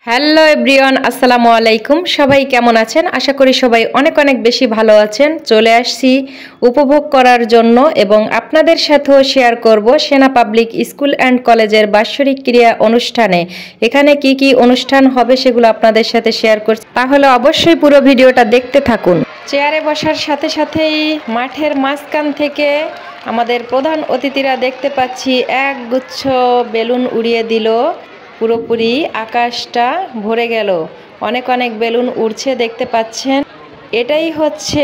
Hello everyone, আসসালামু আলাইকুম। সবাই কেমন আছেন? আশা করি সবাই অনেক অনেক বেশি ভালো আছেন। চলে আসছি উপভোগ করার জন্য এবং আপনাদের সাথেও শেয়ার করব সেনা পাবলিক স্কুল অ্যান্ড কলেজের বাৎসরিক ক্রীড়া অনুষ্ঠানে। এখানে কি কি অনুষ্ঠান হবে সেগুলো আপনাদের সাথে শেয়ার করছি, তাহলে অবশ্যই পুরো ভিডিওটা দেখতে থাকুন। চেয়ারে বসার সাথে সাথেই মাঠের মাঝখান থেকে আমাদের প্রধান অতিথিরা দেখতে পাচ্ছি একগুচ্ছ বেলুন উড়িয়ে দিল। পুরোপুরি আকাশটা ভরে গেল, অনেক অনেক বেলুন উড়ছে দেখতে পাচ্ছেন। এটাই হচ্ছে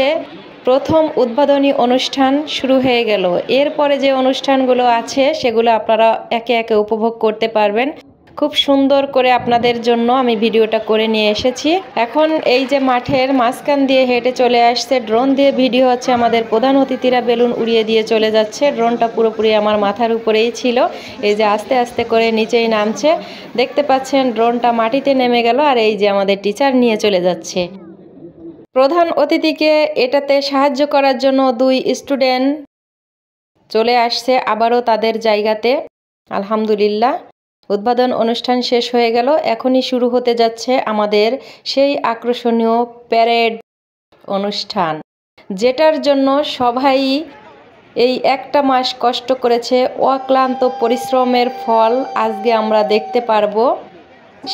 প্রথম উদ্বোধনী অনুষ্ঠান শুরু হয়ে গেল। এরপরে যে অনুষ্ঠানগুলো আছে সেগুলো আপনারা একে একে উপভোগ করতে পারবেন। খুব সুন্দর করে আপনাদের জন্য আমি ভিডিওটা করে নিয়ে এসেছি। এখন এই যে মাঠের মাঝখান দিয়ে হেঁটে চলে আসছে, ড্রোন দিয়ে ভিডিও হচ্ছে। আমাদের প্রধান অতিথিরা বেলুন উড়িয়ে দিয়ে চলে যাচ্ছে। ড্রোনটা পুরোপুরি আমার মাথার উপরেই ছিল। এই যে আস্তে আস্তে করে নিচেই নামছে, দেখতে পাচ্ছেন। ড্রোনটা মাটিতে নেমে গেল আর এই যে আমাদের টিচার নিয়ে চলে যাচ্ছে। প্রধান অতিথিকে এটাতে সাহায্য করার জন্য দুই স্টুডেন্ট চলে আসছে আবারও তাদের জায়গাতে। আলহামদুলিল্লাহ, উদ্বোধন অনুষ্ঠান শেষ হয়ে গেল। এখনই শুরু হতে যাচ্ছে আমাদের সেই আকর্ষণীয় প্যারেড অনুষ্ঠান, যেটার জন্য সবাই এই একটা মাস কষ্ট করেছে। অক্লান্ত পরিশ্রমের ফল আজকে আমরা দেখতে পারবো,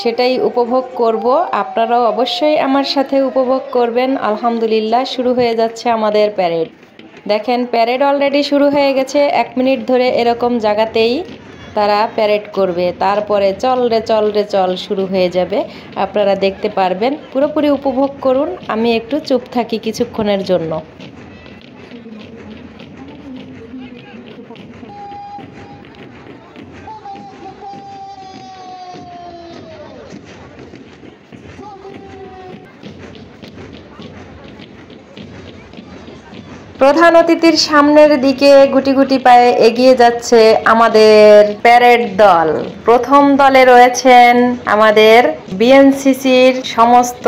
সেটাই উপভোগ করব। আপনারাও অবশ্যই আমার সাথে উপভোগ করবেন। আলহামদুলিল্লাহ, শুরু হয়ে যাচ্ছে আমাদের প্যারেড। দেখেন, প্যারেড অলরেডি শুরু হয়ে গেছে। 1 মিনিট ধরে এরকম জায়গাতেই তারা প্যারেড করবে, তারপরে চল রে চল রে চল শুরু হয়ে যাবে। আপনারা দেখতে পারবেন, পুরোপুরি উপভোগ করুন। আমি একটু চুপ থাকি কিছুক্ষণের জন্য। প্রধান অতিথির সামনের দিকে গুটি গুটি পায়ে এগিয়ে যাচ্ছে আমাদের প্যারেড দল। প্রথম দলে রয়েছেন আমাদের বিএনসিসির সমস্ত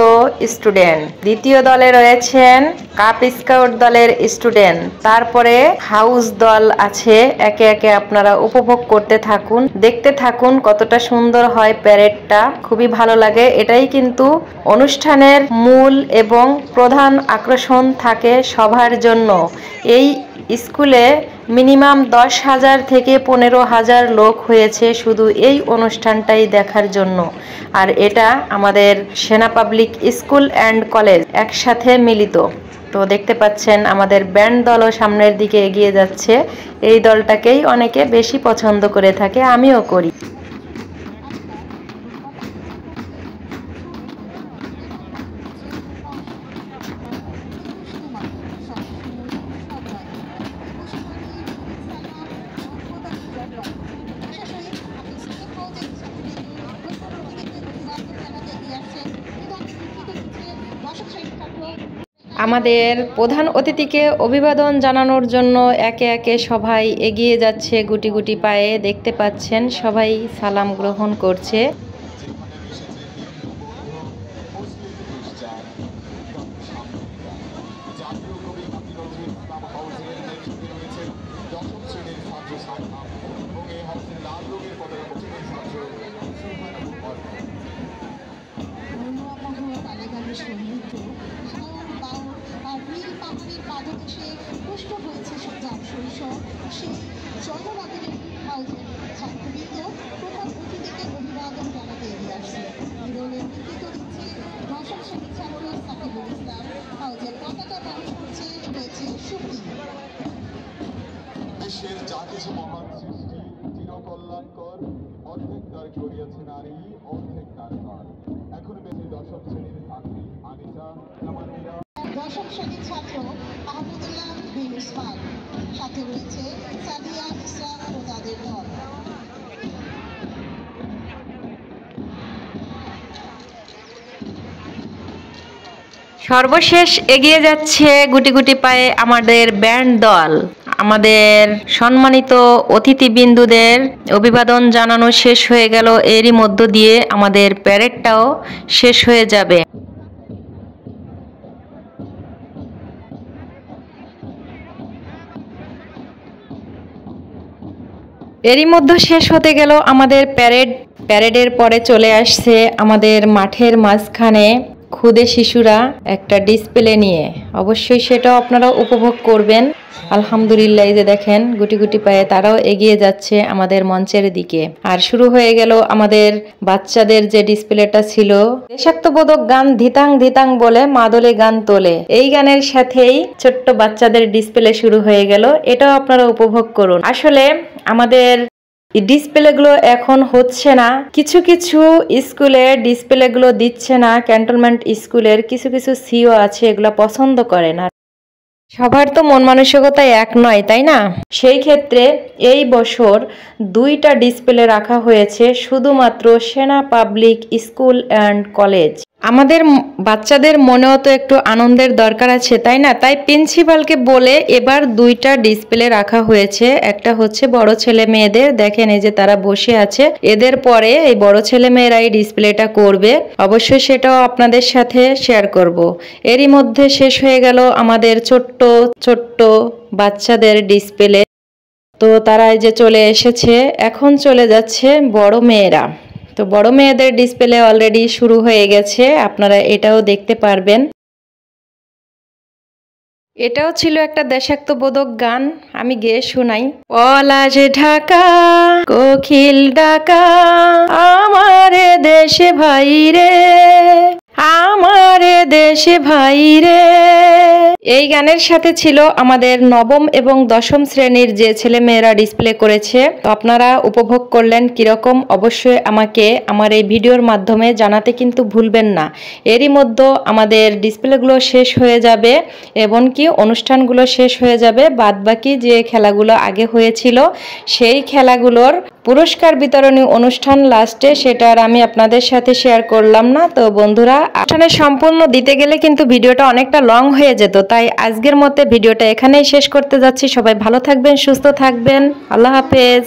স্টুডেন্ট, দ্বিতীয় দলে রয়েছেন কাপ স্কাউট দলের স্টুডেন্ট, তারপরে হাউস দল আছে। একে একে আপনারা উপভোগ করতে থাকুন, দেখতে থাকুন কতটা সুন্দর হয় প্যারেডটা। খুবই ভালো লাগে। এটাই কিন্তু অনুষ্ঠানের মূল এবং প্রধান আকর্ষণ থাকে সবার জন্য। এই স্কুলে মিনিমাম 10,000 থেকে 15,000 লোক হয়েছে শুধু এই অনুষ্ঠানটাই দেখার জন্য। আর এটা আমাদের সেনা পাবলিক স্কুল অ্যান্ড কলেজ একসাথে মিলিত। তো দেখতে পাচ্ছেন আমাদের ব্যান্ড দলও সামনের দিকে এগিয়ে যাচ্ছে। এই দলটাকেই অনেকে বেশি পছন্দ করে থাকে, আমিও করি। আমাদের প্রধান অতিথিকে অভিবাদন জানানোর জন্য একে একে সবাই এগিয়ে যাচ্ছে গুটি গুটি পায়ে। দেখতে পাচ্ছেন সবাই সালাম গ্রহণ করছে। দেশের যা কিছু মহান সৃষ্টি চিরকল্যাণকর, অর্ধেক তার করিয়াছে নারী, অর্ধেক তার কার। এখন বেশি দশম শ্রেণীর ছাত্রী আনিসা জামানিরা, দশম শ্রেণীর ছাত্র মাহমুদুল্লাহ বিন উসমান, সাথে রয়েছে সাদিয়া ইসলাম ও তাদের দল। সর্বশেষ এগিয়ে যাচ্ছে গুটি গুটি পায়ে আমাদের ব্যান্ড দল। আমাদের সম্মানিত অতিথিবৃন্দদের অভিবাদন জানানো শেষ হয়ে গেল। এরই মধ্য দিয়ে আমাদের প্যারেডটাও শেষ হয়ে যাবে। এরই মধ্যে শেষ হতে গেল আমাদের প্যারেড। প্যারেডের পরে চলে আসছে আমাদের মাঠের মাঝখানে ক্ষুদে শিশুরা একটা ডিসপ্লে নিয়ে। অবশ্যই সেটাও আপনারা উপভোগ করবেন। আলহামদুলিল্লাহ, এই যে দেখেন গুটি গুটি পায়ে তারাও এগিয়ে যাচ্ছে আমাদের মঞ্চের দিকে। আর শুরু হয়ে গেল আমাদের বাচ্চাদের যে ডিসপ্লেটা ছিল, দেশাত্মবোধক গান ধিতাং ধিতাং বলে মাদলে গান তোলে, এই গানের সাথেই ছোট্ট বাচ্চাদের ডিসপ্লে শুরু হয়ে গেল। এটাও আপনারা উপভোগ করুন। আসলে আমাদের ডিসপ্লেগুলো এখন হচ্ছে না, কিছু কিছু স্কুলে ডিসপ্লেগুলো দিচ্ছে না। ক্যান্টনমেন্ট স্কুলের কিছু কিছু সিও আছে, এগুলো পছন্দ করে না। সবার তো মন মানসিকতা এক নয়, তাই না? সেই ক্ষেত্রে এই বছর 2টা ডিসপ্লে রাখা হয়েছে শুধুমাত্র সেনা পাবলিক স্কুল অ্যান্ড কলেজ। আমাদের বাচ্চাদের মনেও তো একটু আনন্দের দরকার আছে, তাই না? তাই প্রিন্সিপালকে বলে এবার 2টা ডিসপ্লে রাখা হয়েছে। একটা হচ্ছে বড় ছেলে মেয়েদের, দেখেন এই যে তারা বসে আছে, এদের পরে এই বড় ছেলে মেয়েরা এই ডিসপ্লেটা করবে। অবশ্যই সেটাও আপনাদের সাথে শেয়ার করব। এরই মধ্যে শেষ হয়ে গেল আমাদের ছোট্ট ছোট্ট বাচ্চাদের ডিসপ্লে। তো তারা এই যে চলে এসেছে, এখন চলে যাচ্ছে বড় মেয়েরা। তো বড় মেয়েদের ডিসপ্লে অলরেডি শুরু হয়ে গেছে, আপনারা এটাও দেখতে পারবেন। এটাও ছিল একটা দেশাত্মবোধক গান, আমি গেয়ে শোনাই। পলাশ ঢাকা কোকিল ডাকা আমারে দেশে ভাই রে, আমারে দেশে ভাই রে। এই গানের সাথে ছিল আমাদের নবম এবং দশম শ্রেণীর যে ছেলে মেয়েরা ডিসপ্লে করেছে। তো আপনারা উপভোগ করলেন কিরকম, অবশ্যই আমাকে আমার এই ভিডিওর মাধ্যমে জানাতে কিন্তু ভুলবেন না। এরই মধ্যে আমাদের ডিসপ্লেগুলো শেষ হয়ে যাবে, এমনকি অনুষ্ঠানগুলো শেষ হয়ে যাবে। বাদবাকি যে খেলাগুলো আগে হয়েছিল সেই খেলাগুলোর পুরস্কার বিতরণী অনুষ্ঠান লাস্টে, সেটা আর আমি আপনাদের সাথে শেয়ার করলাম না। তো বন্ধুরা, অনুষ্ঠানে সম্পূর্ণ দিতে গেলে কিন্তু ভিডিওটা অনেকটা লং হয়ে যেত, তাই আজকের মতো ভিডিওটা এখানেই শেষ করতে যাচ্ছি। সবাই ভালো থাকবেন, সুস্থ থাকবেন, আল্লাহ হাফেজ।